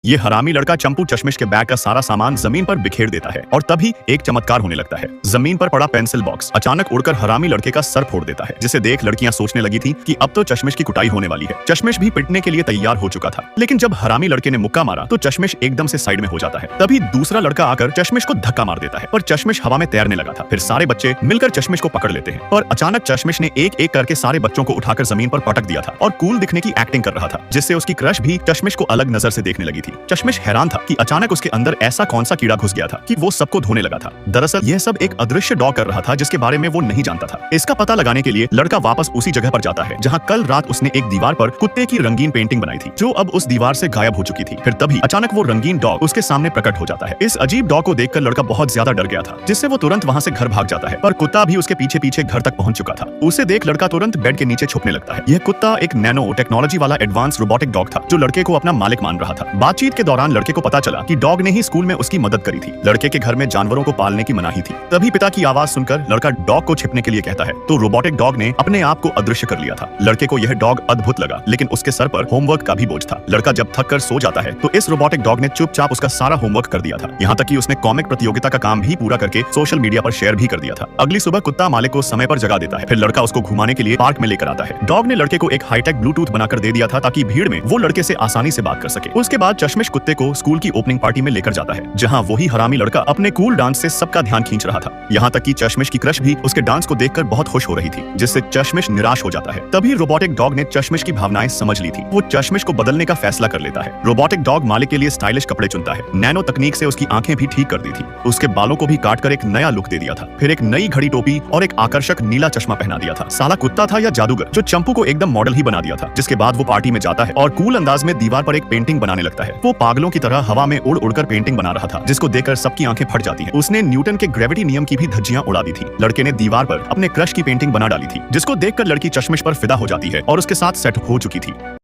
ये हरामी लड़का चंपू चश्मिश के बैग का सारा सामान जमीन पर बिखेर देता है और तभी एक चमत्कार होने लगता है। जमीन पर पड़ा पेंसिल बॉक्स अचानक उड़कर हरामी लड़के का सर फोड़ देता है, जिसे देख लड़कियां सोचने लगी थी कि अब तो चश्मिश की कुटाई होने वाली है। चश्मिश भी पिटने के लिए तैयार हो चुका था, लेकिन जब हरामी लड़के ने मुक्का मारा तो चश्मिश एकदम से साइड में हो जाता है। तभी दूसरा लड़का आकर चश्मिश को धक्का मार देता है, पर चश्मिश हवा में तैरने लगा था। फिर सारे बच्चे मिलकर चश्मिश को पकड़ लेते हैं और अचानक चश्मिश ने एक एक करके सारे बच्चों को उठाकर जमीन पर पटक दिया था और कूल दिखने की एक्टिंग कर रहा था, जिससे उसकी क्रश भी चश्मिश को अलग नजर से देखने लगी थी। चश्मिश हैरान था कि अचानक उसके अंदर ऐसा कौन सा कीड़ा घुस गया था कि वो सबको धोने लगा था। दरअसल यह सब एक अदृश्य डॉग कर रहा था, जिसके बारे में वो नहीं जानता था। इसका पता लगाने के लिए लड़का वापस उसी जगह पर जाता है जहां कल रात उसने एक दीवार पर कुत्ते की रंगीन पेंटिंग बनाई थी, जो अब उस दीवार से गायब हो चुकी थी। फिर तभी अचानक वो रंगीन डॉग उसके सामने प्रकट हो जाता है। इस अजीब डॉग को देखकर लड़का बहुत ज्यादा डर गया था, जिससे वो तुरंत वहां से घर भाग जाता है, पर कुत्ता भी उसके पीछे पीछे घर तक पहुंच चुका था। उसे देख लड़का तुरंत बेड के नीचे छुपने लगता है। यह कुत्ता एक नैनो टेक्नोलॉजी वाला एडवांस रोबोटिक डॉग था, जो लड़के को अपना मालिक मान रहा था। बातचीत के दौरान लड़के को पता चला कि डॉग ने ही स्कूल में उसकी मदद करी थी। लड़के के घर में जानवरों को पालने की मनाही थी। तभी पिता की आवाज सुनकर लड़का डॉग को छिपने के लिए कहता है, तो रोबोटिक डॉग ने अपने आप को अदृश्य कर लिया था। लड़के को यह डॉग अद्भुत लगा, लेकिन उसके सर पर होमवर्क का भी बोझ था। लड़का जब थक कर सो जाता है तो इस रोबोटिक डॉग ने चुपचाप उसका सारा होमवर्क कर दिया था। यहाँ तक कि उसने कॉमिक प्रतियोगिता का काम भी पूरा करके सोशल मीडिया पर शेयर भी कर दिया था। अगली सुबह कुत्ता मालिक को समय पर जगा देता है। फिर लड़का उसको घुमाने के लिए पार्क में लेकर आता है। डॉग ने लड़के को एक हाईटेक ब्लूटूथ बनाकर दे दिया था, ताकि भीड़ में वो लड़के से आसानी से बात कर सके। उसके बाद चश्मिश कुत्ते को स्कूल की ओपनिंग पार्टी में लेकर जाता है, जहाँ वही हरामी लड़का अपने कूल डांस से सबका ध्यान खींच रहा था। यहाँ तक कि चश्मिश की क्रश भी उसके डांस को देखकर बहुत खुश हो रही थी, जिससे चश्मिश निराश हो जाता है। तभी रोबोटिक डॉग ने चश्मिश की भावनाएं समझ ली थी। वो चश्मिश को बदलने का फैसला कर लेता है। रोबोटिक डॉग मालिक के लिए स्टाइलिश कपड़े चुनता है। नैनो तकनीक से उसकी आंखें भी ठीक कर दी थी। उसके बालों को भी काटकर एक नया लुक दे दिया था। फिर एक नई घड़ी टोपी और एक आकर्षक नीला चश्मा पहना दिया था। साला कुत्ता था या जादूगर, जो चंपू को एकदम मॉडल ही बना दिया था। जिसके बाद वो पार्टी में जाता है और कूल अंदाज में दीवार पर एक पेंटिंग बनाने लगता है। वो पागलों की तरह हवा में उड़ उड़कर पेंटिंग बना रहा था, जिसको देखकर सबकी आंखें फट जाती हैं। उसने न्यूटन के ग्रेविटी नियम की भी धज्जियां उड़ा दी थी। लड़के ने दीवार पर अपने क्रश की पेंटिंग बना डाली थी, जिसको देखकर लड़की चश्मिश पर फिदा हो जाती है और उसके साथ सेट हो चुकी थी।